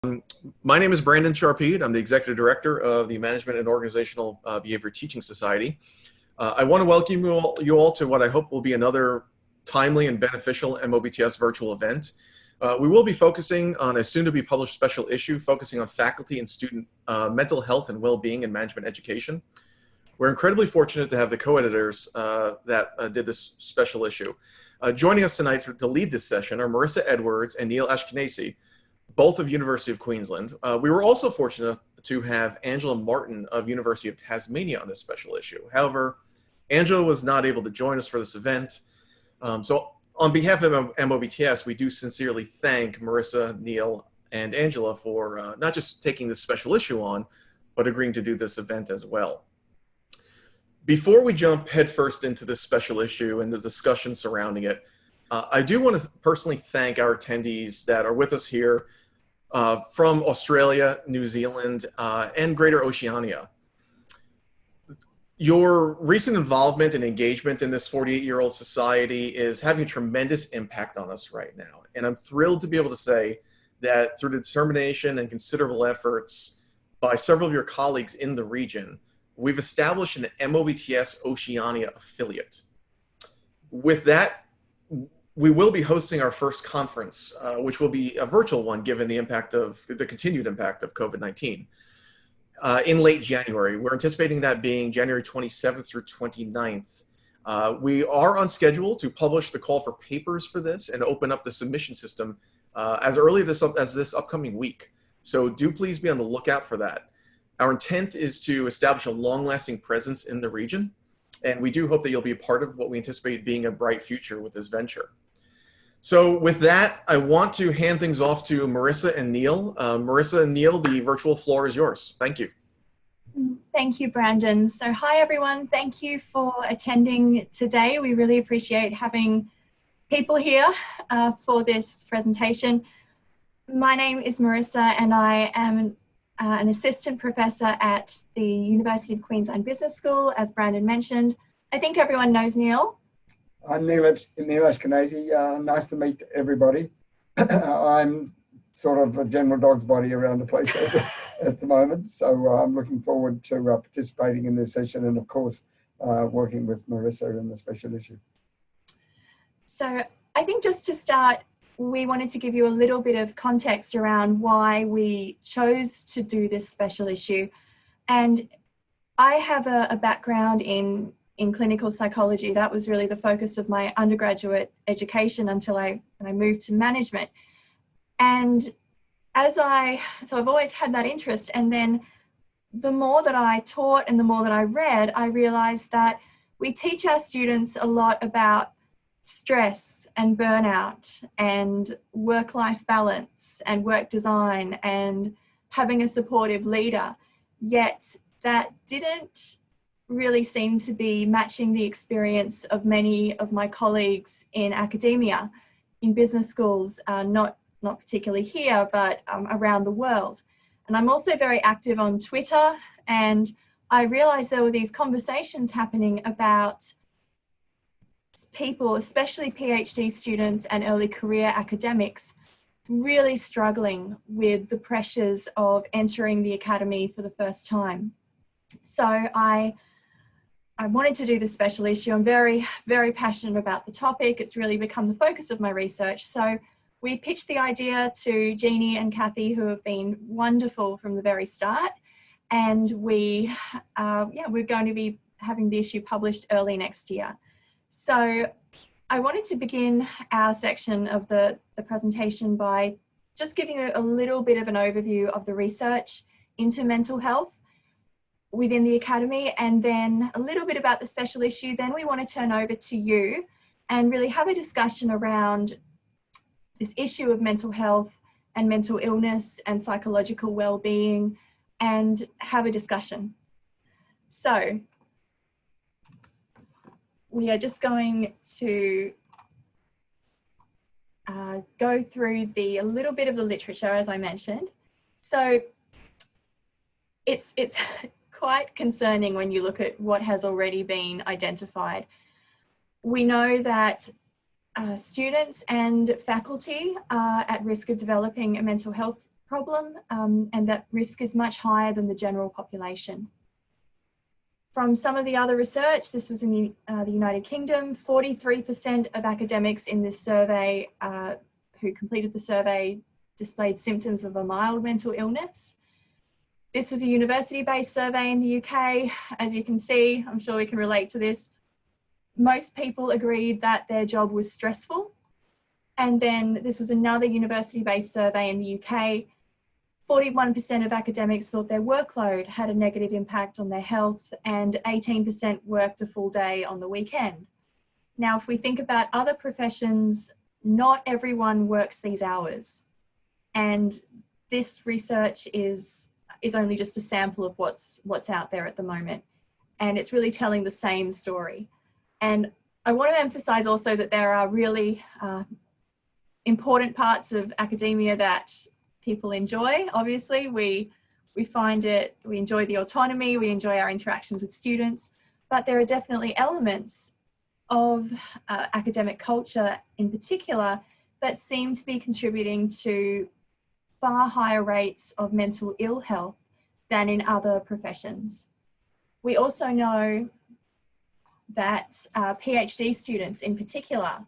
My name is Brandon Charpede. I'm the Executive Director of the Management and Organizational Behavior Teaching Society. I want to welcome you all to what I hope will be another timely and beneficial MOBTS virtual event. We will be focusing on a soon-to-be published special issue focusing on faculty and student mental health and well-being in management education. We're incredibly fortunate to have the co-editors that did this special issue. Joining us tonight to lead this session are Marissa Edwards and Neil Ashkenazi, both of University of Queensland. We were also fortunate to have Angela Martin of University of Tasmania on this special issue. However, Angela was not able to join us for this event. So on behalf of MOBTS, we do sincerely thank Marissa, Neil, and Angela for not just taking this special issue on, but agreeing to do this event as well. Before we jump headfirst into this special issue and the discussion surrounding it, I do want to personally thank our attendees that are with us here from Australia, New Zealand, and Greater Oceania. Your recent involvement and engagement in this 48-year-old society is having a tremendous impact on us right now. And I'm thrilled to be able to say that through the determination and considerable efforts by several of your colleagues in the region, we've established an MOBTS Oceania affiliate. With that, we will be hosting our first conference, which will be a virtual one given the impact of the continued impact of COVID-19 in late January. We're anticipating that being January 27th through 29th. We are on schedule to publish the call for papers for this and open up the submission system as early as this upcoming week. So do please be on the lookout for that. Our intent is to establish a long-lasting presence in the region, and we do hope that you'll be a part of what we anticipate being a bright future with this venture. So with that, I want to hand things off to Marissa and Neil. Marissa and Neil, the virtual floor is yours. Thank you. Thank you, Brandon. So hi, everyone. Thank you for attending today. We really appreciate having people here for this presentation. My name is Marissa, and I am an assistant professor at the University of Queensland Business School, as Brandon mentioned. I think everyone knows Neil. I'm Neil Ashkenazi. Nice to meet everybody. I'm sort of a general dog's body around the place at the moment, so I'm looking forward to participating in this session and, of course, working with Marissa in the special issue. So I think just to start, we wanted to give you a little bit of context around why we chose to do this special issue. And I have a background in clinical psychology. That was really the focus of my undergraduate education until I moved to management. And so I've always had that interest. And then the more that I taught and the more that I read, I realized that we teach our students a lot about stress and burnout and work-life balance and work design and having a supportive leader. Yet that didn't really seem to be matching the experience of many of my colleagues in academia, in business schools, not particularly here, but around the world. And I'm also very active on Twitter, and I realized there were these conversations happening about people, especially PhD students and early career academics, really struggling with the pressures of entering the academy for the first time. So I wanted to do this special issue. I'm very, very passionate about the topic. It's really become the focus of my research. So we pitched the idea to Jeannie and Kathy, who have been wonderful from the very start. And we're going to be having the issue published early next year. So I wanted to begin our section of the presentation by just giving a little bit of an overview of the research into mental health within the academy, and then a little bit about the special issue. Then we want to turn over to you and really have a discussion around this issue of mental health and mental illness and psychological well-being, and have a discussion. So we are just going to go through a little bit of the literature, as I mentioned. So it's quite concerning when you look at what has already been identified. We know that students and faculty are at risk of developing a mental health problem, and that risk is much higher than the general population. From some of the other research, this was in the United Kingdom, 43% of academics in this survey who completed the survey displayed symptoms of a mild mental illness. This was a university-based survey in the UK. As you can see, I'm sure we can relate to this. Most people agreed that their job was stressful. And then this was another university-based survey in the UK. 41% of academics thought their workload had a negative impact on their health, and 18% worked a full day on the weekend. Now, if we think about other professions, not everyone works these hours. And this research is only just a sample of what's out there at the moment. And it's really telling the same story. And I want to emphasize also that there are really important parts of academia that people enjoy. Obviously, we enjoy the autonomy, we enjoy our interactions with students, but there are definitely elements of academic culture in particular that seem to be contributing to far higher rates of mental ill health than in other professions. We also know that PhD students in particular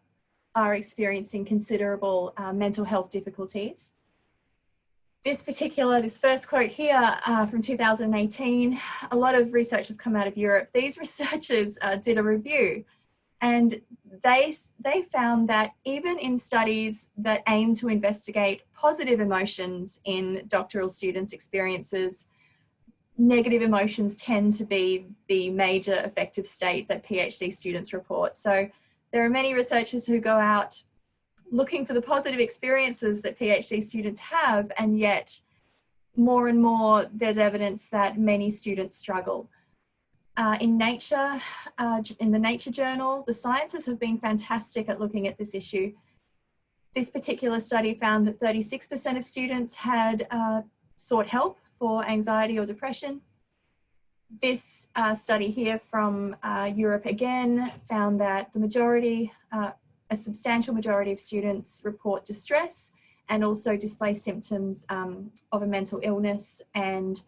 are experiencing considerable mental health difficulties. This first quote here from 2018, a lot of research has come out of Europe. These researchers did a review, and they found that even in studies that aim to investigate positive emotions in doctoral students' experiences, negative emotions tend to be the major affective state that PhD students report. So there are many researchers who go out looking for the positive experiences that PhD students have, and yet more and more there's evidence that many students struggle. In Nature, in the Nature journal, the scientists have been fantastic at looking at this issue. This particular study found that 36% of students had sought help for anxiety or depression. This study here from Europe again found that the majority, a substantial majority of students report distress and also display symptoms of a mental illness. And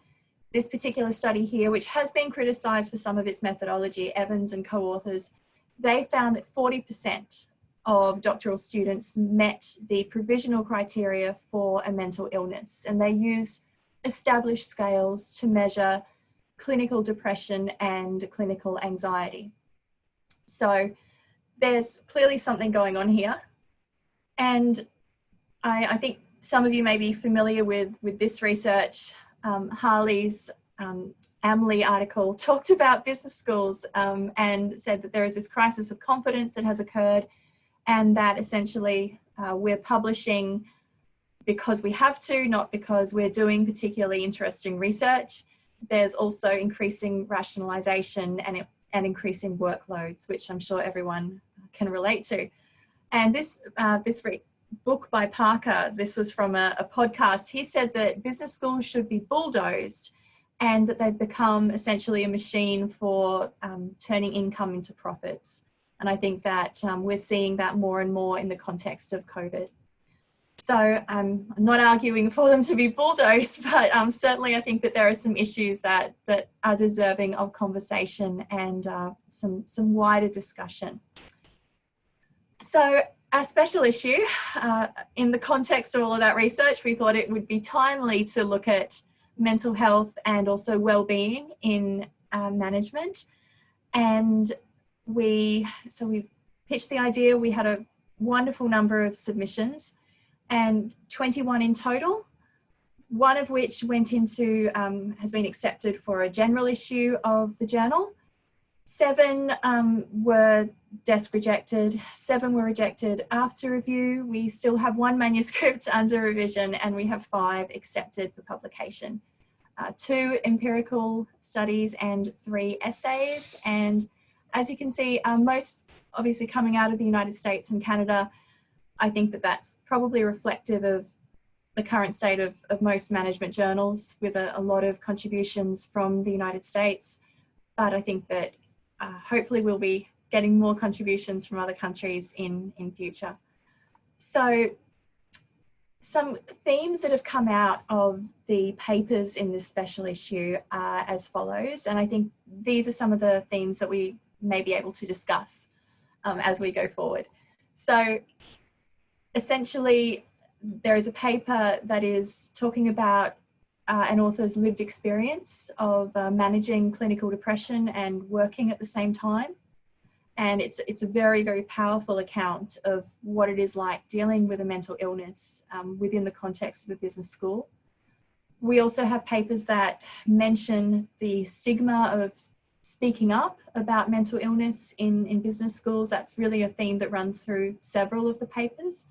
this particular study here, which has been criticised for some of its methodology, Evans and co-authors, they found that 40% of doctoral students met the provisional criteria for a mental illness, and they used established scales to measure clinical depression and clinical anxiety. So there's clearly something going on here. And I think some of you may be familiar with this research. Harley's Amley article talked about business schools and said that there is this crisis of confidence that has occurred, and that essentially we're publishing because we have to, not because we're doing particularly interesting research. There's also increasing rationalization and increasing workloads, which I'm sure everyone can relate to. And this book by Parker, this was from a podcast, he said that business schools should be bulldozed and that they've become essentially a machine for turning income into profits. And I think that we're seeing that more and more in the context of COVID. So I'm not arguing for them to be bulldozed, but certainly I think that there are some issues that are deserving of conversation and some wider discussion. So our special issue, in the context of all of that research, we thought it would be timely to look at mental health and also well-being in management. And we pitched the idea. We had a wonderful number of submissions, and 21 in total, one of which went into, has been accepted for a general issue of the journal. 7 were desk rejected, 7 were rejected after review. We still have 1 manuscript under revision, and we have 5 accepted for publication. 2 empirical studies and 3 essays. And as you can see, most obviously coming out of the United States and Canada. I think that that's probably reflective of the current state of most management journals, with a lot of contributions from the United States. But I think that hopefully we'll be getting more contributions from other countries in future. So some themes that have come out of the papers in this special issue are as follows, and I think these are some of the themes that we may be able to discuss as we go forward. So essentially, there is a paper that is talking about an author's lived experience of managing clinical depression and working at the same time. And it's a very, very powerful account of what it is like dealing with a mental illness within the context of a business school. We also have papers that mention the stigma of speaking up about mental illness in business schools. That's really a theme that runs through several of the papers.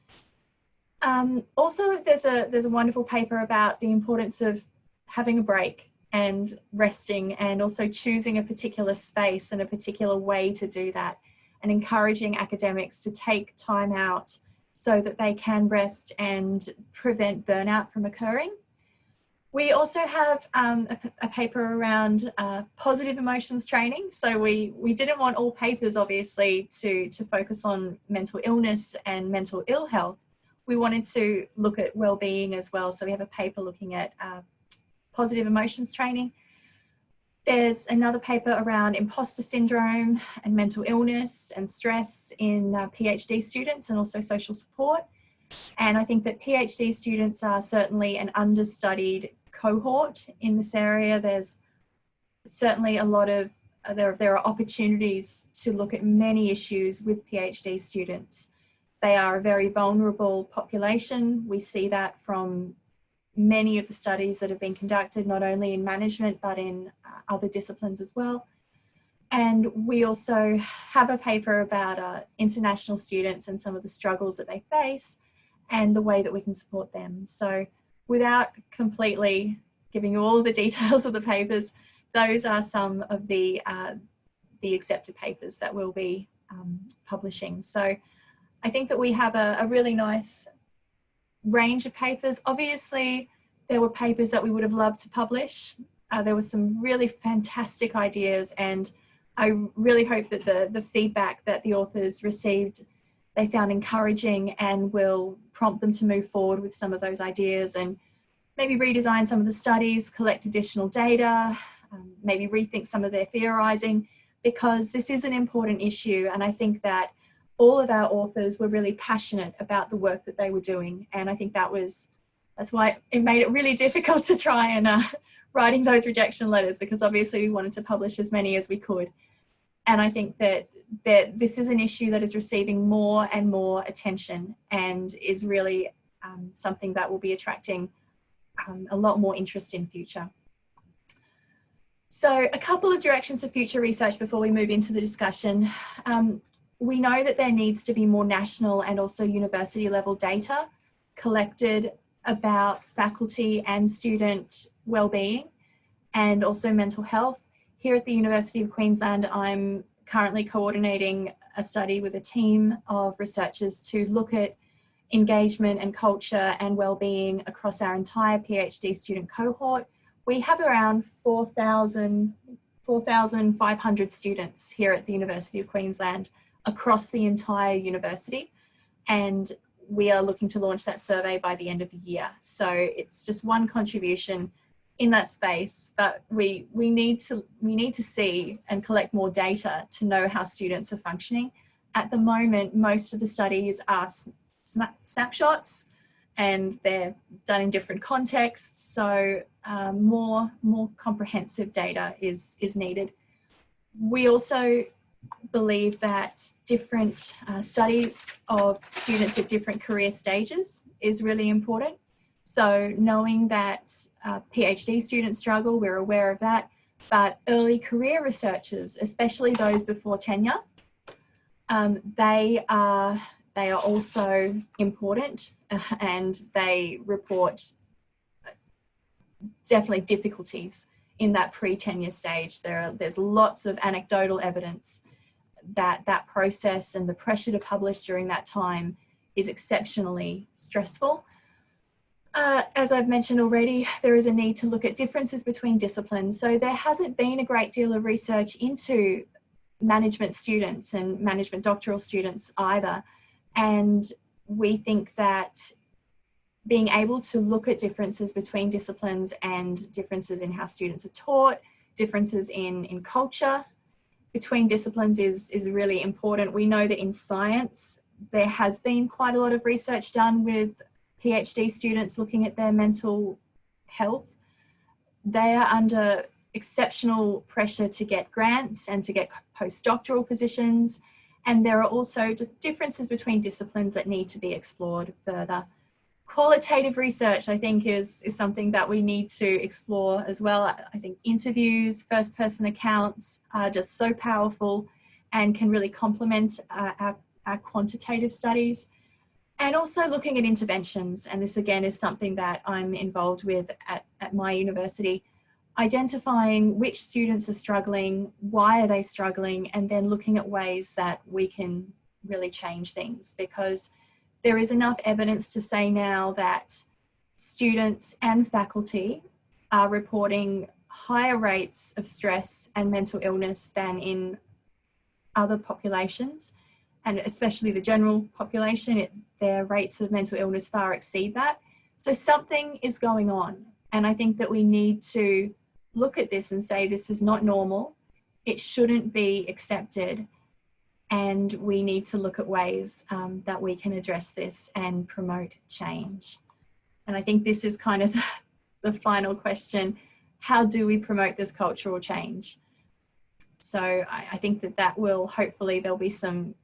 Also, there's a wonderful paper about the importance of having a break and resting, and also choosing a particular space and a particular way to do that, and encouraging academics to take time out so that they can rest and prevent burnout from occurring. We also have a paper around positive emotions training. So we didn't want all papers, obviously, to focus on mental illness and mental ill health. We wanted to look at well-being as well. So we have a paper looking at positive emotions training. There's another paper around imposter syndrome and mental illness and stress in PhD students, and also social support. And I think that PhD students are certainly an understudied cohort in this area. There's certainly a lot of, there are opportunities to look at many issues with PhD students. They are a very vulnerable population. We see that from many of the studies that have been conducted, not only in management, but in other disciplines as well. And we also have a paper about international students and some of the struggles that they face and the way that we can support them. So without completely giving you all of the details of the papers, those are some of the accepted papers that we'll be publishing. So I think that we have a really nice range of papers. Obviously, there were papers that we would have loved to publish. There were some really fantastic ideas, and I really hope that the feedback that the authors received, they found encouraging and will prompt them to move forward with some of those ideas and maybe redesign some of the studies, collect additional data, maybe rethink some of their theorizing, because this is an important issue. And I think that all of our authors were really passionate about the work that they were doing. And I think that's why it made it really difficult to try and writing those rejection letters, because obviously we wanted to publish as many as we could. And I think that this is an issue that is receiving more and more attention, and is really something that will be attracting a lot more interest in future. So a couple of directions for future research before we move into the discussion. We know that there needs to be more national and also university level data collected about faculty and student well-being and also mental health. Here at the University of Queensland, I'm currently coordinating a study with a team of researchers to look at engagement and culture and well-being across our entire PhD student cohort. We have around 4,500 students here at the University of Queensland across the entire university, and we are looking to launch that survey by the end of the year. So it's just one contribution in that space, but we need to see and collect more data to know how students are functioning. At the moment, most of the studies are snapshots, and they're done in different contexts. So more comprehensive data is needed. We also believe that different studies of students at different career stages is really important. So knowing that PhD students struggle, we're aware of that, but early career researchers, especially those before tenure, they are also important, and they report definitely difficulties in that pre-tenure stage. There's lots of anecdotal evidence that process and the pressure to publish during that time is exceptionally stressful. As I've mentioned already, there is a need to look at differences between disciplines. So there hasn't been a great deal of research into management students and management doctoral students either. And we think that being able to look at differences between disciplines and differences in how students are taught, differences in culture between disciplines is really important. We know that in science, there has been quite a lot of research done with PhD students looking at their mental health. They are under exceptional pressure to get grants and to get postdoctoral positions. And there are also just differences between disciplines that need to be explored further. Qualitative research, I think, is something that we need to explore as well. I think interviews, first-person accounts are just so powerful and can really complement our quantitative studies. And also looking at interventions, and this again is something that I'm involved with at my university, identifying which students are struggling, why are they struggling, and then looking at ways that we can really change things, because there is enough evidence to say now that students and faculty are reporting higher rates of stress and mental illness than in other populations, and especially the general population. Their rates of mental illness far exceed that. So something is going on. And I think that we need to look at this and say, this is not normal. It shouldn't be accepted. And we need to look at ways that we can address this and promote change. And I think this is kind of the final question. How do we promote this cultural change? So I think that will, hopefully there'll be some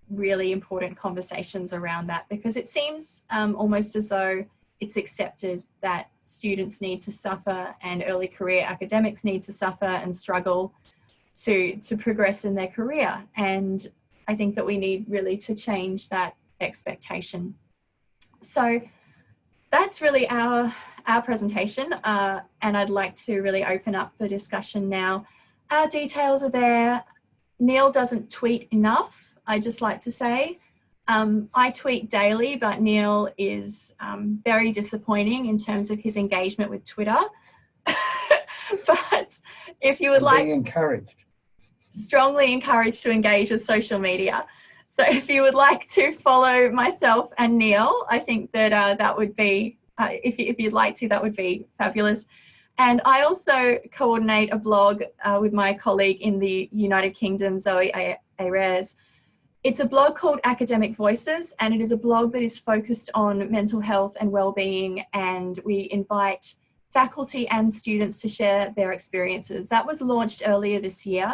really important conversations around that, because it seems almost as though it's accepted that students need to suffer and early career academics need to suffer and struggle to progress in their career. And I think that we need really to change that expectation. So that's really our presentation. And I'd like to really open up for discussion now. Our details are there. Neil doesn't tweet enough, I just like to say. I tweet daily, but Neil is very disappointing in terms of his engagement with Twitter. But if you would like... Being encouraged. Strongly encouraged to engage with social media. So if you would like to follow myself and Neil, I think that that would be, if you'd like to, that would be fabulous. And I also coordinate a blog with my colleague in the United Kingdom, Zoe Ayres. It's a blog called Academic Voices, and it is a blog that is focused on mental health and well-being, and we invite faculty and students to share their experiences. That was launched earlier this year,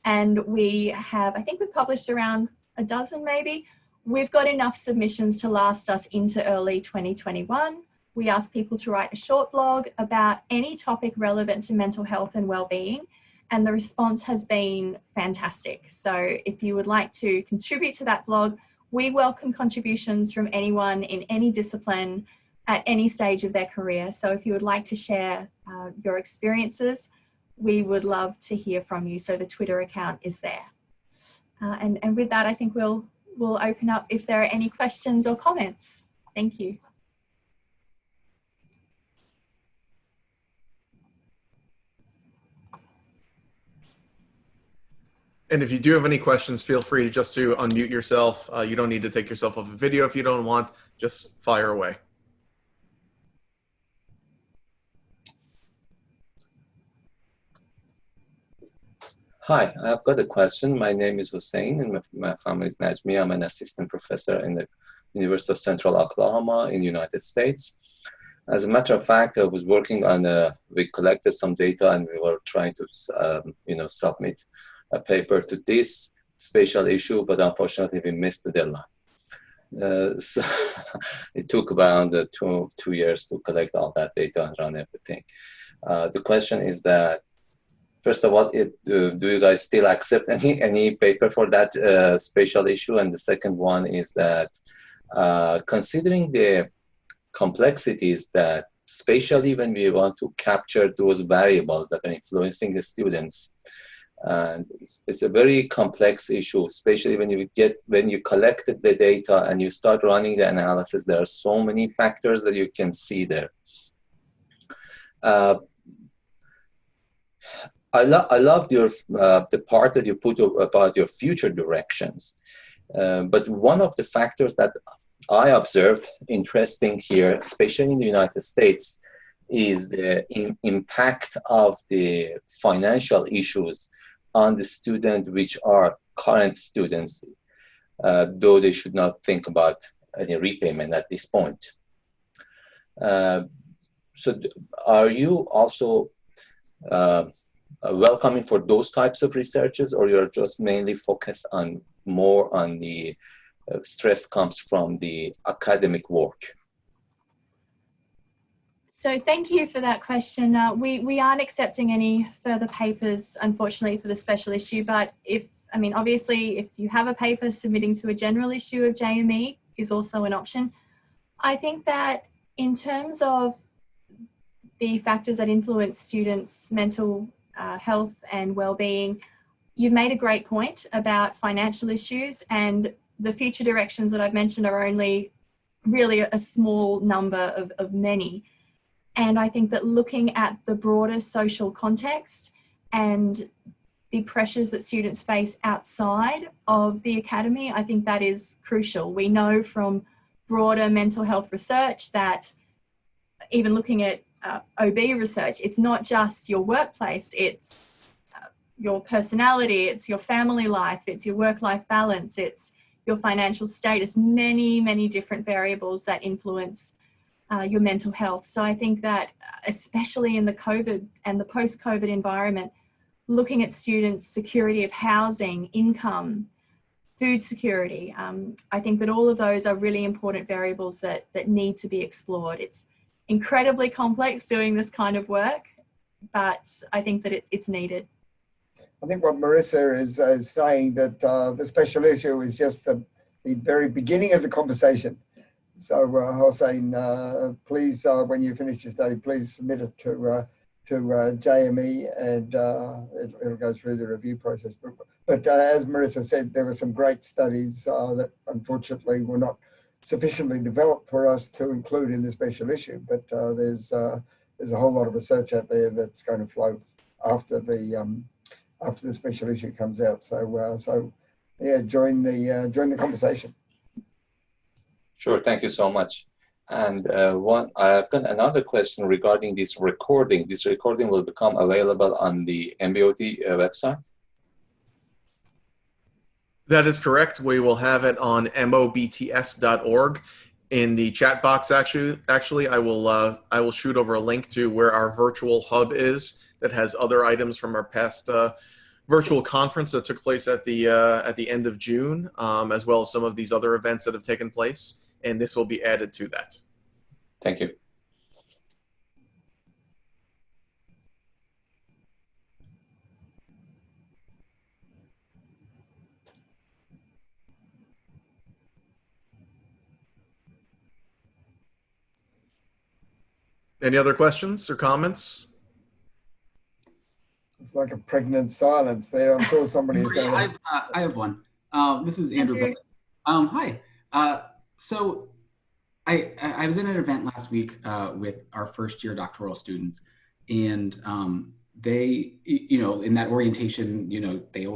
and we have, I think we've published around a dozen maybe. We've got enough submissions to last us into early 2021. We ask people to write a short blog about any topic relevant to mental health and well-being, and the response has been fantastic. So if you would like to contribute to that blog, we welcome contributions from anyone in any discipline at any stage of their career. So if you would like to share your experiences, we would love to hear from you. So the Twitter account is there. And with that, I think we'll open up if there are any questions or comments. Thank you. And if you do have any questions, feel free to just to unmute yourself. You don't need to take yourself off a video if you don't want, just fire away. Hi, I've got a question. My name is Hussein and my family is Najmi. I'm an assistant professor in the University of Central Oklahoma in the United States. As a matter of fact, I was working on, we collected some data and we were trying to, submit a paper to this special issue, but unfortunately we missed the deadline. So it took around 2 years to collect all that data and run everything. The question is that, first of all, do you guys still accept any paper for that special issue? And the second one is that considering the complexities that, especially when we want to capture those variables that are influencing the students, and it's a very complex issue, especially when you collect the data and you start running the analysis. There are so many factors that you can see there. I loved your the part that you put about your future directions, but one of the factors that I observed interesting here, especially in the United States, is the impact of the financial issues on the student, which are current students, though they should not think about any repayment at this point. So are you also welcoming for those types of researches, or you're just mainly focused on more on the stress comes from the academic work? So thank you for that question. We aren't accepting any further papers, unfortunately, for the special issue, but obviously, if you have a paper, submitting to a general issue of JME is also an option. I think that in terms of the factors that influence students' mental health and well-being, you've made a great point about financial issues, and the future directions that I've mentioned are only really a small number of many. And I think that looking at the broader social context and the pressures that students face outside of the academy, I think that is crucial. We know from broader mental health research that even looking at OB research, it's not just your workplace, it's your personality, it's your family life, it's your work-life balance, it's your financial status, many, many different variables that influence your mental health. So I think that especially in the COVID and the post-COVID environment, looking at students' security of housing, income, food security, I think that all of those are really important variables that need to be explored. It's incredibly complex doing this kind of work, but I think that it's needed. I think what Marissa is saying, that the special issue is just the very beginning of the conversation. So Hossein, please, when you finish your study, please submit it to JME, and it'll go through the review process. But as Marissa said, there were some great studies that unfortunately were not sufficiently developed for us to include in the special issue. But there's a whole lot of research out there that's going to flow after the special issue comes out. So yeah, join the conversation. Sure, thank you so much. And I've got another question regarding this recording. This recording will become available on the MBOT website? That is correct. We will have it on MOBTS.org. In the chat box, actually, I will shoot over a link to where our virtual hub is that has other items from our past virtual conference that took place at the end of June, as well as some of these other events that have taken place. And this will be added to that. Thank you. Any other questions or comments? It's like a pregnant silence there. I'm sure somebody is going to... I have one. This is Andrew. Hi. So I was in an event last week with our first year doctoral students, and they, in that orientation, we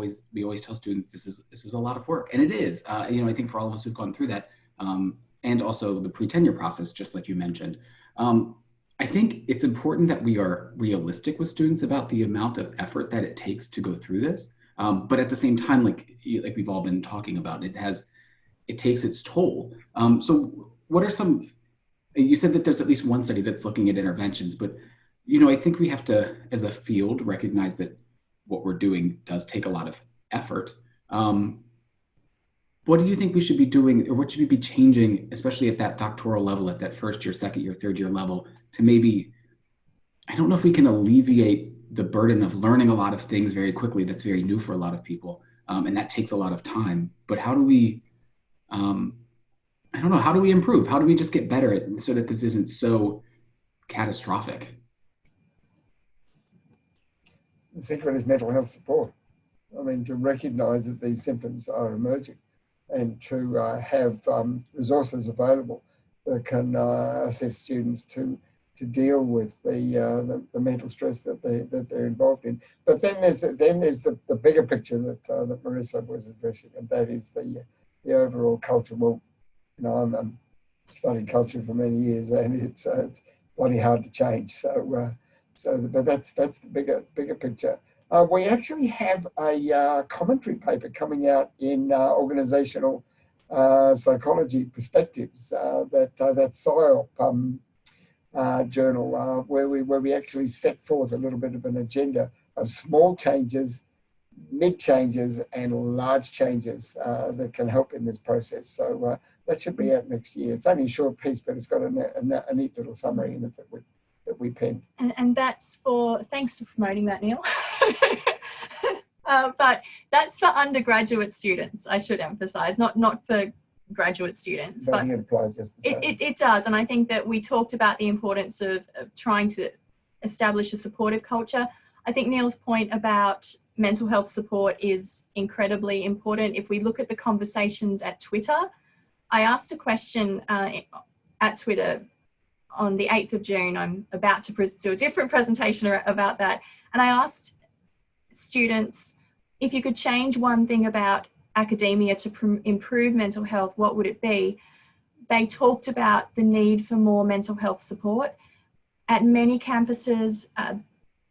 always tell students this is a lot of work, and it is. I think for all of us who've gone through that, and also the pre-tenure process, just like you mentioned. I think it's important that we are realistic with students about the amount of effort that it takes to go through this. But at the same time, like we've all been talking about, it takes its toll. So what are some, you said that there's at least one study that's looking at interventions, but I think we have to, as a field, recognize that what we're doing does take a lot of effort. What do you think we should be doing, or what should we be changing, especially at that doctoral level, at that first year, second year, third year level, to maybe, I don't know if we can alleviate the burden of learning a lot of things very quickly. That's very new for a lot of people. And that takes a lot of time. But how do we, I don't know, how do we improve? How do we just get better at it so that this isn't so catastrophic? The secret is mental health support. I mean, to recognize that these symptoms are emerging, and to have resources available that can assist students to deal with the mental stress that they're involved in. But then there's the bigger picture that Marissa was addressing, and that is the overall culture. Well, you know, I'm studied culture for many years, and it's bloody hard to change. So, but that's the bigger picture. We actually have a commentary paper coming out in organizational psychology perspectives, that SIOP journal, where we actually set forth a little bit of an agenda of small changes, mid changes, and large changes that can help in this process. So that should be out next year. It's only a short piece, but it's got a neat little summary in it that we penned. And that's for, thanks for promoting that, Neil. But that's for undergraduate students, I should emphasize, not for graduate students. But but it applies just the same. It does. And I think that we talked about the importance of trying to establish a supportive culture. I think Neil's point about mental health support is incredibly important. If we look at the conversations at Twitter, I asked a question at Twitter on the 8th of June. I'm about to do a different presentation about that. And I asked students, if you could change one thing about academia to improve mental health, what would it be? They talked about the need for more mental health support. At many campuses,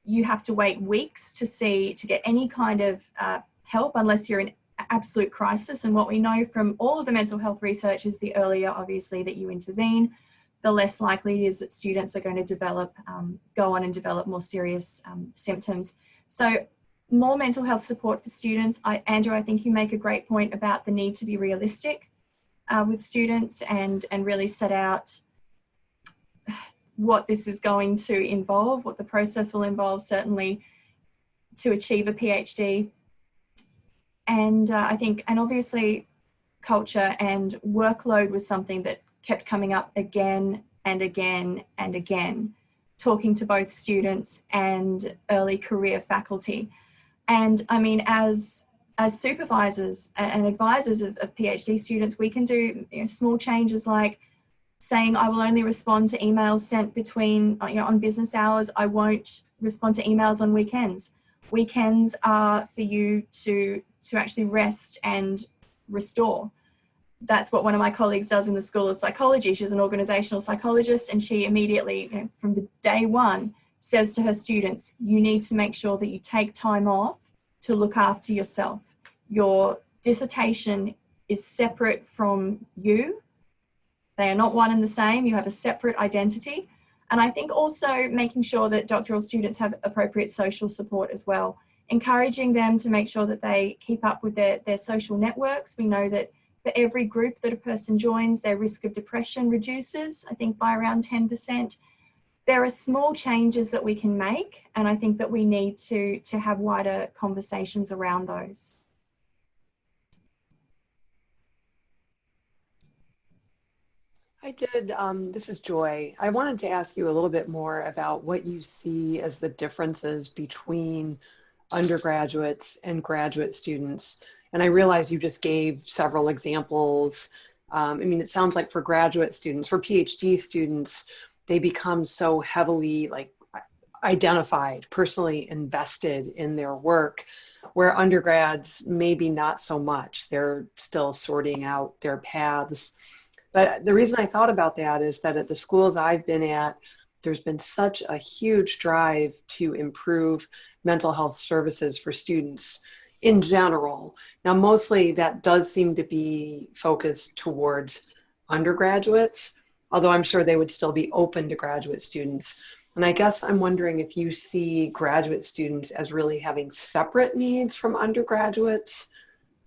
you have to wait weeks to get any kind of help unless you're in absolute crisis. And what we know from all of the mental health research is the earlier, obviously, that you intervene, the less likely it is that students are going to go on and develop more serious symptoms. So more mental health support for students. Andrew, I think you make a great point about the need to be realistic with students and really set out what this is going to involve, what the process will involve, certainly to achieve a PhD. And I think, and obviously culture and workload was something that kept coming up again and again and again, talking to both students and early career faculty. And I mean, as supervisors and advisors of PhD students, we can do small changes like saying, I will only respond to emails sent between, on business hours. I won't respond to emails on weekends. Weekends are for you to actually rest and restore. That's what one of my colleagues does in the School of Psychology. She's an organizational psychologist, and she immediately, from the day one, says to her students, you need to make sure that you take time off to look after yourself. Your dissertation is separate from you. They are not one and the same. You have a separate identity. And I think also making sure that doctoral students have appropriate social support as well, encouraging them to make sure that they keep up with their social networks. We know that for every group that a person joins, their risk of depression reduces, I think, by around 10%. There are small changes that we can make, and I think that we need to have wider conversations around those. I did, this is Joy. I wanted to ask you a little bit more about what you see as the differences between undergraduates and graduate students. And I realize you just gave several examples. I mean, it sounds like for graduate students, for PhD students, they become so heavily identified, personally invested in their work, where undergrads maybe not so much. They're still sorting out their paths. But the reason I thought about that is that at the schools I've been at, there's been such a huge drive to improve mental health services for students in general. Now, mostly that does seem to be focused towards undergraduates, although I'm sure they would still be open to graduate students. And I guess I'm wondering if you see graduate students as really having separate needs from undergraduates.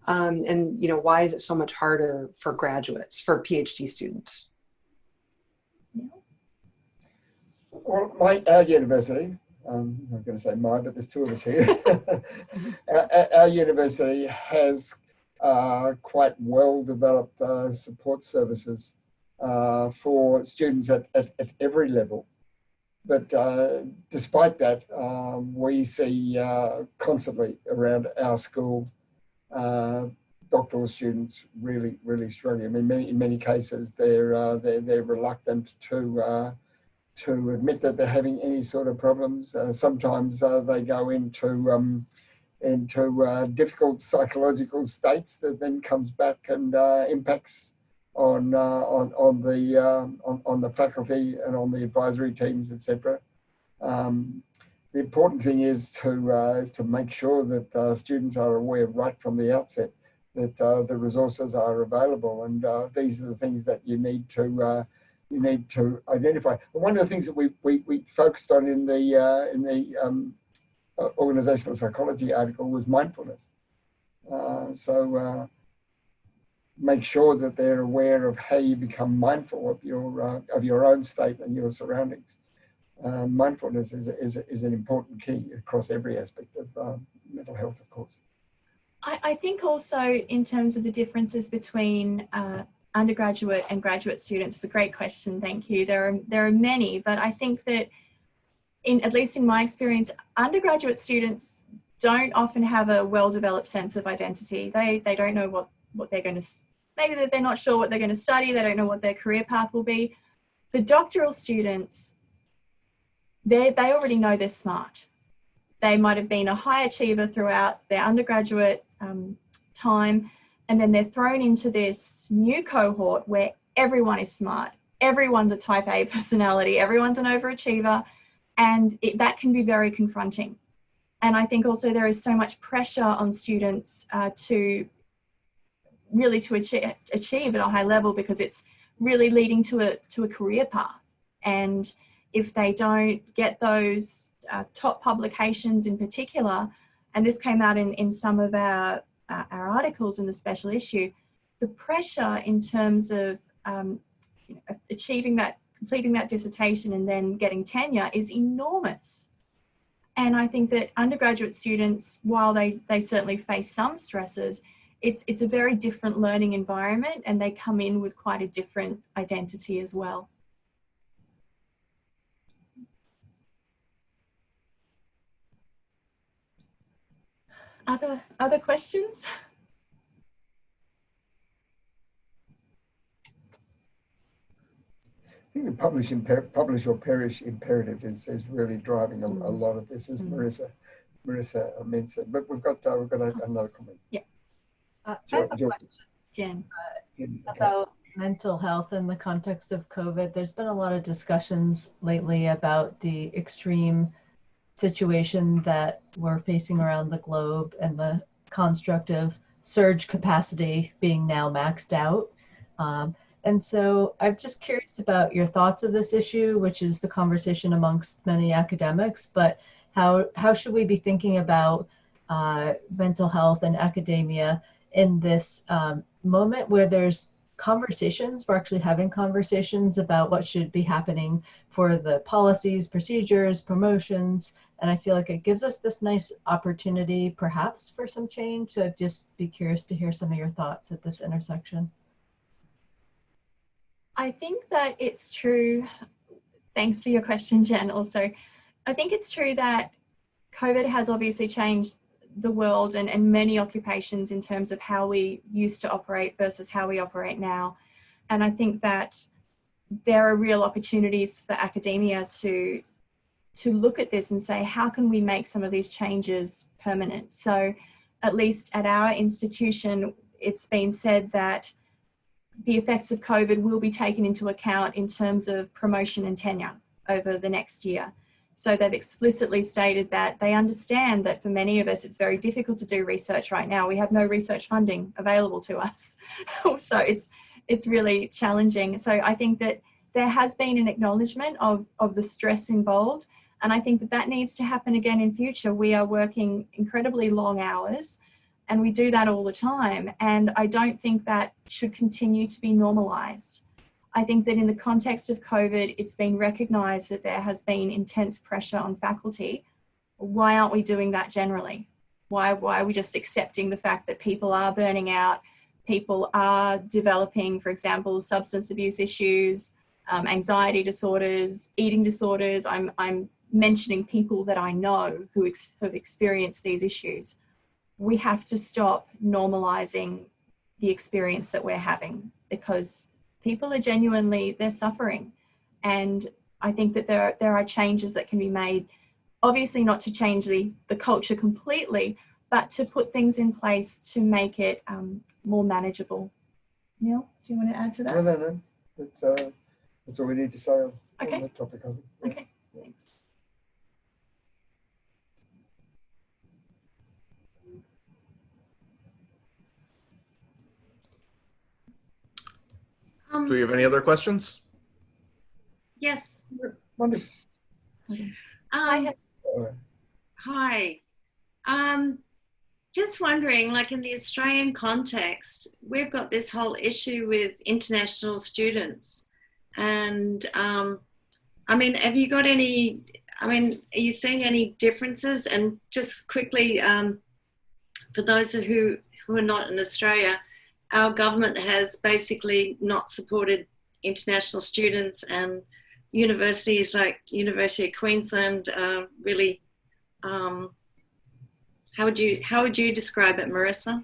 And why is it so much harder for graduates, for PhD students? Well, our university, I'm not going to say mine, but there's two of us here. Our university has quite well-developed support services for students at every level. But despite that, we see constantly around our school doctoral students really struggling. I mean, in many cases, they're reluctant to admit that they're having any sort of problems. Sometimes they go into difficult psychological states that then comes back and impacts on the faculty and on the advisory teams, etc. The important thing is to make sure that students are aware right from the outset that the resources are available, and these are the things that you need to identify. And one of the things that we focused on in the organizational psychology article was mindfulness. Make sure that they're aware of how you become mindful of your own state and your surroundings. Mindfulness is an important key across every aspect of mental health, of course. I think also in terms of the differences between undergraduate and graduate students, it's a great question, thank you. There are many, but I think that at least in my experience, undergraduate students don't often have a well-developed sense of identity. They don't know what they're going to, maybe they're not sure what they're going to study, they don't know what their career path will be. The doctoral students, they already know they're smart. They might have been a high achiever throughout their undergraduate time, and then they're thrown into this new cohort where everyone is smart. Everyone's a type A personality, everyone's an overachiever, and that can be very confronting. And I think also there is so much pressure on students to achieve at a high level, because it's really leading to a career path. And if they don't get those top publications in particular, and this came out in some of our articles in the special issue, the pressure in terms of completing that dissertation and then getting tenure is enormous. And I think that undergraduate students, while they certainly face some stresses, it's a very different learning environment, and they come in with quite a different identity as well. Other questions? I think the publish or perish imperative is really driving a lot of this, as Marissa mentioned. But we've got another comment. Yeah. I have a question, Jen, about mental health in the context of COVID. There's been a lot of discussions lately about the extreme situation that we're facing around the globe and the construct of surge capacity being now maxed out. And so I'm just curious about your thoughts of this issue, which is the conversation amongst many academics, but how should we be thinking about mental health and academia in this moment where there's conversations, we're actually having conversations about what should be happening for the policies, procedures, promotions, and I feel like it gives us this nice opportunity perhaps for some change. So I'd just be curious to hear some of your thoughts at this intersection. I think that it's true. Thanks for your question, Jen. Also, I think it's true that COVID has obviously changed the world and many occupations in terms of how we used to operate versus how we operate now. And I think that there are real opportunities for academia to look at this and say, how can we make some of these changes permanent? So at least at our institution, it's been said that the effects of COVID will be taken into account in terms of promotion and tenure over the next year. So they've explicitly stated that they understand that for many of us, it's very difficult to do research right now. We have no research funding available to us. So it's really challenging. So I think that there has been an acknowledgement of the stress involved. And I think that needs to happen again in future. We are working incredibly long hours, and we do that all the time. And I don't think that should continue to be normalized. I think that in the context of COVID, it's been recognised that there has been intense pressure on faculty. Why aren't we doing that generally? Why are we just accepting the fact that people are burning out, people are developing, for example, substance abuse issues, anxiety disorders, eating disorders? I'm mentioning people that I know who have experienced these issues. We have to stop normalising the experience that we're having, because people are genuinely, they're suffering. And I think that there are changes that can be made, obviously not to change the culture completely, but to put things in place to make it more manageable. Neil, do you want to add to that? No. That's all we need to say on that topic. I think. Yeah. Okay, thanks. Do we have any other questions? Yes. Wonderful. Hi. Just wondering, like in the Australian context, we've got this whole issue with international students. And I mean, have you got any, are you seeing any differences? And just quickly, for those who are not in Australia, our government has basically not supported international students, and universities like University of Queensland really, how would you describe it, Marissa?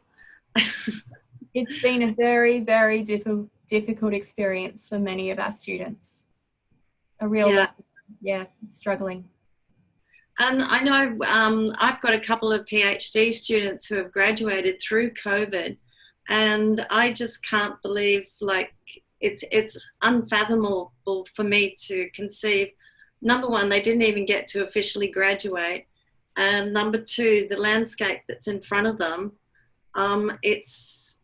It's been a very, very difficult experience for many of our students. A real, struggling. And I know I've got a couple of PhD students who have graduated through COVID, and I just can't believe, like, it's unfathomable for me to conceive. Number one, they didn't even get to officially graduate. And number two, the landscape that's in front of them, it's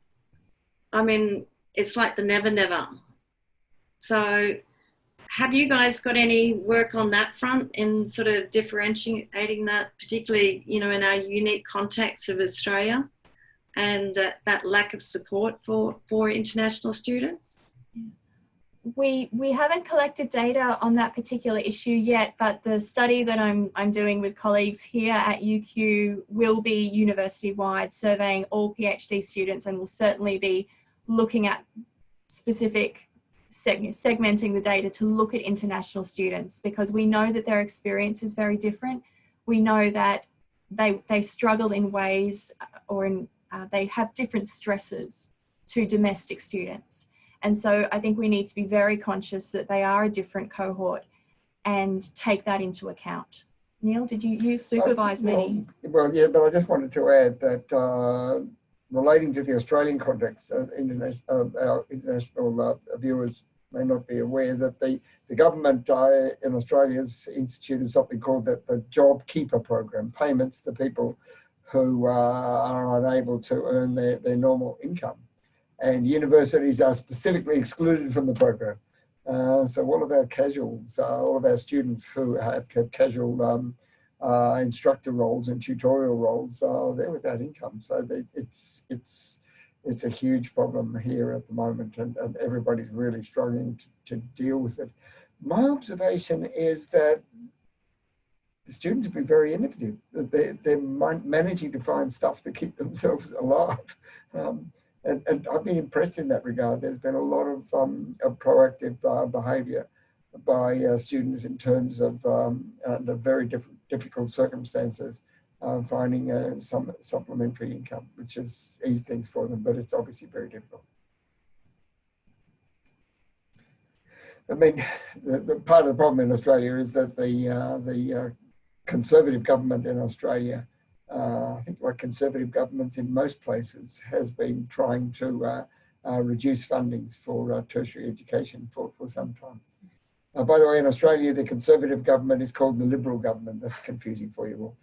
like the never, never. So have you guys got any work on that front in sort of differentiating that, particularly, you know, in our unique context of Australia, and that lack of support for international students? We haven't collected data on that particular issue yet, but the study that I'm doing with colleagues here at UQ will be university-wide, surveying all PhD students, and will certainly be looking at specific segmenting the data to look at international students, because we know that their experience is very different. We know that they struggle in ways, or they have different stresses to domestic students. And so I think we need to be very conscious that they are a different cohort and take that into account. Neil, did you supervise many? Well, yeah, but I just wanted to add that relating to the Australian context, our international viewers may not be aware that the government in Australia has instituted something called the Job Keeper program, payments to people who are unable to earn their normal income. And universities are specifically excluded from the program. So all of our casuals, all of our students who have casual instructor roles and tutorial roles, they're without income. So it's a huge problem here at the moment, and everybody's really struggling to deal with it. My observation is that the students have been very innovative. They're managing to find stuff to keep themselves alive. And I've been impressed in that regard. There's been a lot of proactive behaviour by students in terms of under very difficult circumstances, finding some supplementary income, which has eased things for them, but it's obviously very difficult. I mean, the part of the problem in Australia is that the Conservative government in Australia, I think like Conservative governments in most places, has been trying to reduce fundings for tertiary education for some time. By the way, in Australia, the Conservative government is called the Liberal government. That's confusing for you all.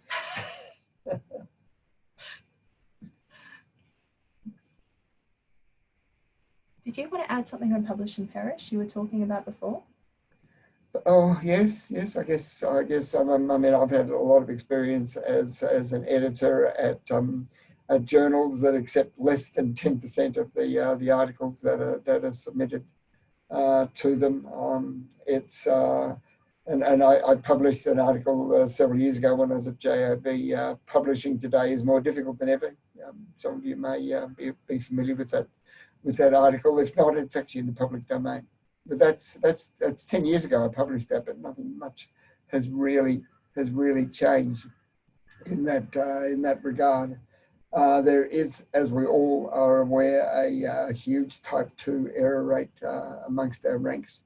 Did you want to add something on Publish and Perish you were talking about before? Oh yes. I guess. I mean, I've had a lot of experience as an editor at journals that accept less than 10% of the articles that are submitted to them. And I published an article several years ago when I was at JOB. Publishing today is more difficult than ever. Some of you may be familiar with that article. If not, it's actually in the public domain. But that's 10 years ago I published that, but nothing much has really changed in that regard. There is, as we all are aware, a huge type 2 error rate amongst our ranks.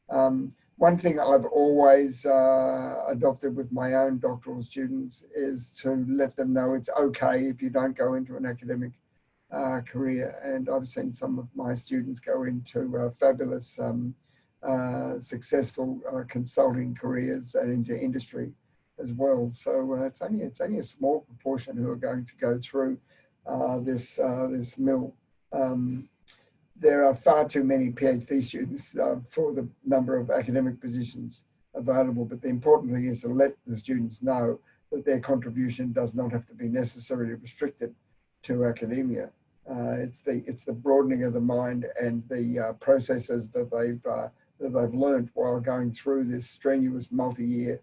One thing I've always adopted with my own doctoral students is to let them know it's okay if you don't go into an academic career. And I've seen some of my students go into fabulous, successful consulting careers and into industry as well. So it's only a small proportion who are going to go through this mill. There are far too many PhD students for the number of academic positions available, but the important thing is to let the students know that their contribution does not have to be necessarily restricted to academia. It's the broadening of the mind and the processes that they've learned while going through this strenuous multi-year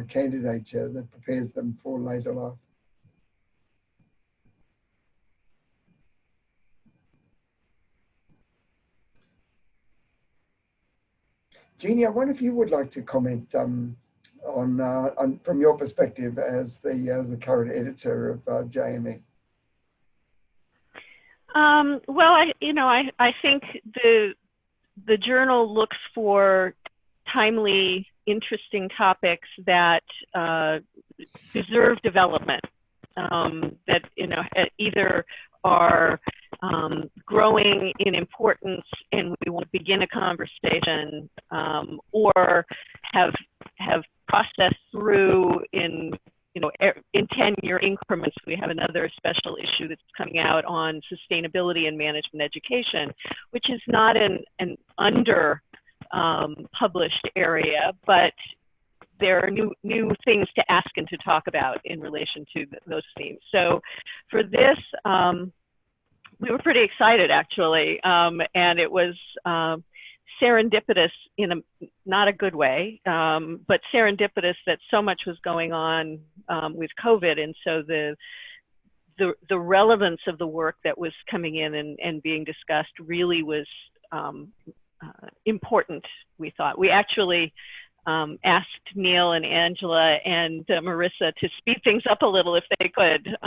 candidature that prepares them for later life. Jeannie, I wonder if you would like to comment on from your perspective as the current editor of JME. Well, I think the journal looks for timely, interesting topics that deserve development, that either are growing in importance and we want to begin a conversation, or have processed through in 10-year increments. We have another special issue that's coming out on sustainability and management education, which is not an under published area, but there are new things to ask and to talk about in relation to those themes. So for this, we were pretty excited actually, and it was serendipitous in not a good way, but serendipitous that so much was going on with COVID, and so the relevance of the work that was coming in and being discussed really was important, we thought. We actually asked Neil and Angela and Marissa to speed things up a little if they could.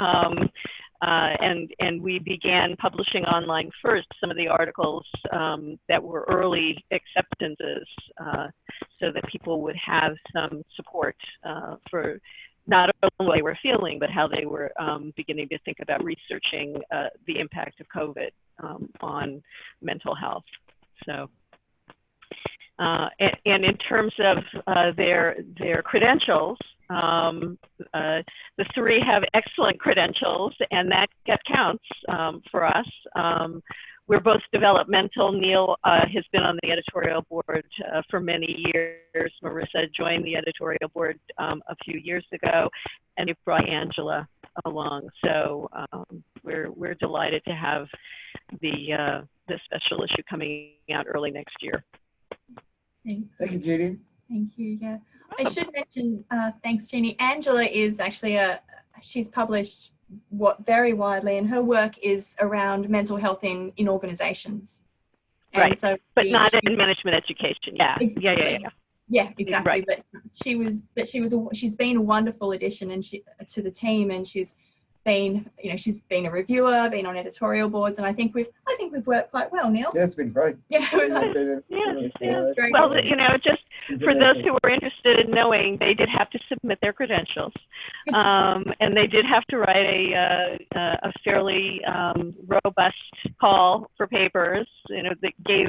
And we began publishing online first some of the articles that were early acceptances, so that people would have some support for not only what they were feeling, but how they were beginning to think about researching the impact of COVID on mental health. So, and in terms of their credentials, the three have excellent credentials, and that counts for us. We're both developmental. Neil has been on the editorial board for many years. Marissa joined the editorial board a few years ago, and it brought Angela along. So we're delighted to have the special issue coming out early next year. Thanks. Thank you, Jeannie. Thank you. Yeah, I should mention. Thanks, Jeannie. Angela is actually she's published very widely, and her work is around mental health in organizations. And right. So but not in management education. Yeah. Exactly. Yeah, exactly. Right. But she's been a wonderful addition to the team, and she's been a reviewer, been on editorial boards, and I think we've worked quite well, Neil. Yeah, it's been great. Yeah. Great. Well, just for those who were interested in knowing, they did have to submit their credentials, and they did have to write a fairly robust call for papers, that gave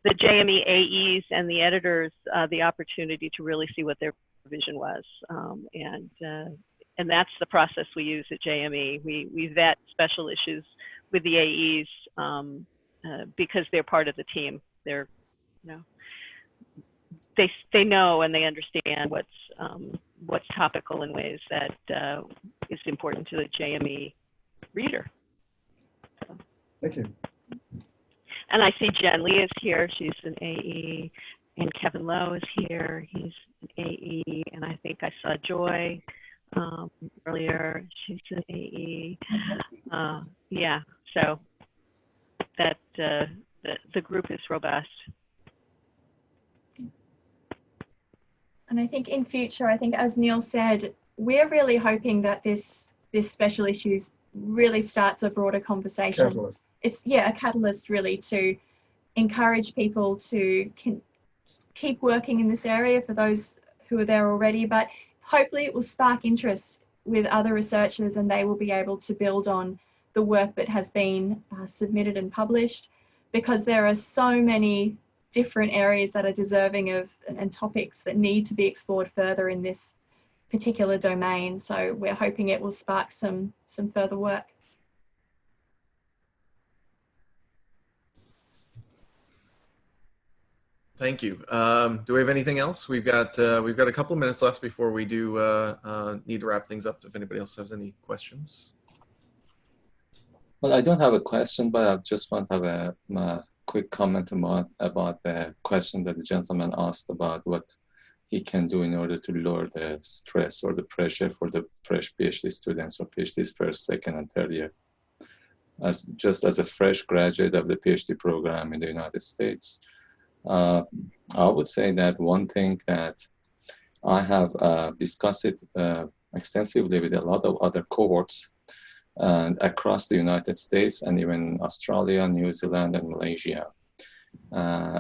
the JME AEs and the editors the opportunity to really see what their vision was, and that's the process we use at JME. We vet special issues with the AEs because they're part of the team. They're, they know and they understand what's topical in ways that is important to the JME reader. So. Thank you. And I see Jen Lee is here. She's an AE, and Kevin Lowe is here. He's an AE, and I think I saw Joy earlier. She's an AE. Yeah, so that the group is robust. And I think in future, as Neil said, we're really hoping that this special issues really starts a broader conversation. Catalyst. It's a catalyst really to encourage people to keep working in this area for those who are there already, but hopefully it will spark interest with other researchers, and they will be able to build on the work that has been submitted and published, because there are so many different areas that are deserving of and topics that need to be explored further in this particular domain. So we're hoping it will spark some further work. Thank you. Do we have anything else? We've got a couple of minutes left before we do need to wrap things up. If anybody else has any questions. Well, I don't have a question, but I just want to have a quick comment about the question that the gentleman asked about what he can do in order to lower the stress or the pressure for the fresh PhD students or PhDs first, second, and third year. Just as a fresh graduate of the PhD program in the United States, I would say that one thing that I have discussed it extensively with a lot of other cohorts and across the United States and even Australia, New Zealand, and Malaysia.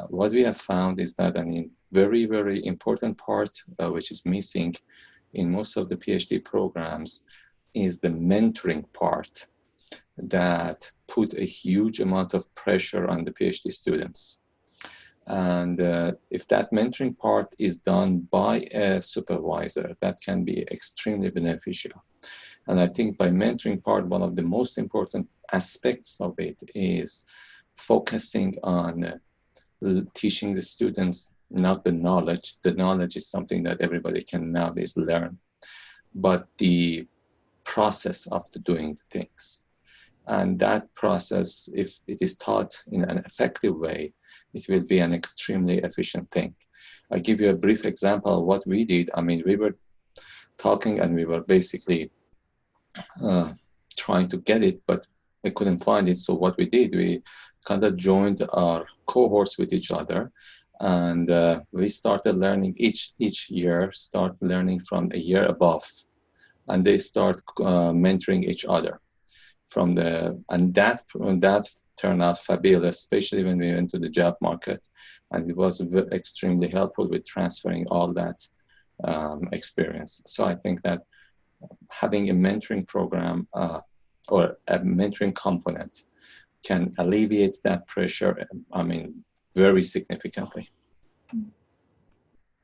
What we have found is that a very, very important part which is missing in most of the PhD programs is the mentoring part that put a huge amount of pressure on the PhD students. And if that mentoring part is done by a supervisor, that can be extremely beneficial. And I think by mentoring part, one of the most important aspects of it is focusing on teaching the students not the knowledge. The knowledge is something that everybody can nowadays learn, but the process of doing things. And that process, if it is taught in an effective way, it will be an extremely efficient thing. I'll give you a brief example of what we did. I mean, we were talking and we were basically trying to get it, but we couldn't find it. So what we did, we kind of joined our cohorts with each other, and we started learning each year, start learning from a year above, and they start mentoring each other from and that turned out fabulous, especially when we went to the job market, and it was extremely helpful with transferring all that experience. So I think that having a mentoring program or a mentoring component can alleviate that pressure, I mean, very significantly.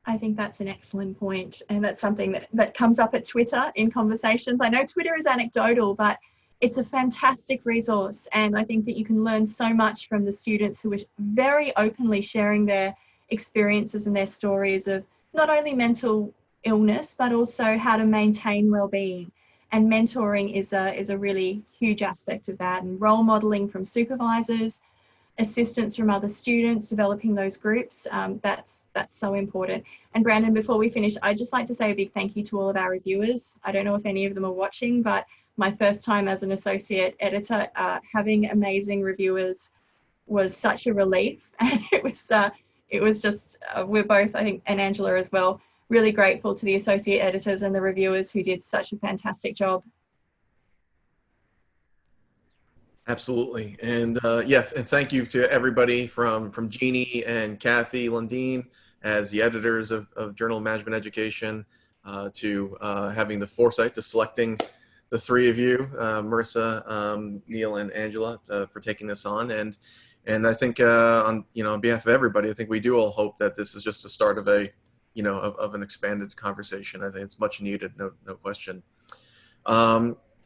I think that's an excellent point, and that's something that comes up at Twitter in conversations. I know Twitter is anecdotal, but it's a fantastic resource, and I think that you can learn so much from the students who are very openly sharing their experiences and their stories of not only mental illness, but also how to maintain well-being. And mentoring is a really huge aspect of that, and role modeling from supervisors, assistance from other students, developing those groups, that's so important. And Brandon, before we finish, I'd just like to say a big thank you to all of our reviewers. I don't know if any of them are watching, but my first time as an associate editor, having amazing reviewers was such a relief. And it was just, we're both, I think, and Angela as well, really grateful to the associate editors and the reviewers who did such a fantastic job. Absolutely. And yeah, and thank you to everybody from Jeannie and Kathy Lundeen as the editors of Journal of Management Education, to having the foresight to selecting the three of you, Marissa, Neil, and Angela, for taking this on. And I think on behalf of everybody, I think we do all hope that this is just the start of of an expanded conversation. I think it's much needed, no question.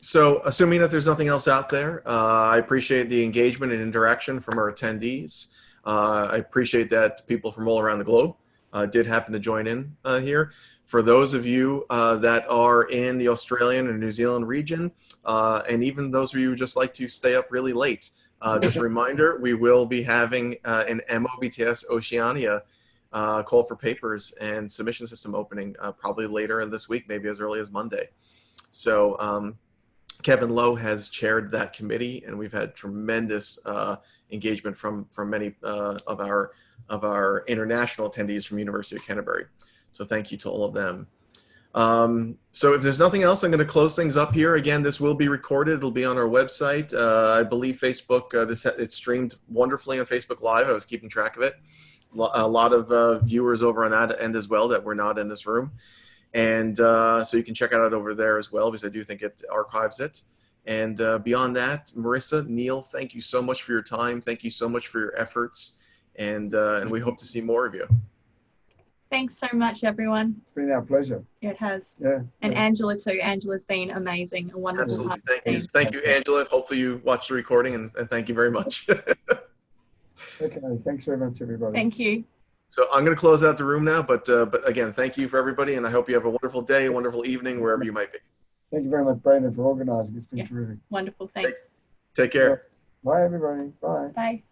So assuming that there's nothing else out there, I appreciate the engagement and interaction from our attendees. I appreciate that people from all around the globe did happen to join in here. For those of you that are in the Australian and New Zealand region, and even those of you who just like to stay up really late, just a reminder, we will be having an MOBTS Oceania call for papers and submission system opening probably later in this week, maybe as early as Monday. So Kevin Lowe has chaired that committee, and we've had tremendous engagement from many of our international attendees from University of Canterbury. So thank you to all of them. So if there's nothing else, I'm going to close things up here. Again, this will be recorded. It'll be on our website. I believe Facebook, it's streamed wonderfully on Facebook Live. I was keeping track of it. A lot of viewers over on that end as well that were not in this room. And so you can check it out over there as well, because I do think it archives it. And beyond that, Marissa, Neil, thank you so much for your time. Thank you so much for your efforts. And we hope to see more of you. Thanks so much, everyone. It's been our pleasure. It has. Yeah. And Angela too. Angela's been amazing, a wonderful Absolutely. part. Thank you. Thank you, Angela. Hopefully you watched the recording, and thank you very much. Okay, thanks very much, everybody. Thank you. So I'm going to close out the room now, but again, thank you for everybody, and I hope you have a wonderful day, a wonderful evening, wherever you might be. Thank you very much, Brandon, for organizing. It's been terrific. Wonderful. Thanks. Take care. Bye, everybody. Bye. Bye.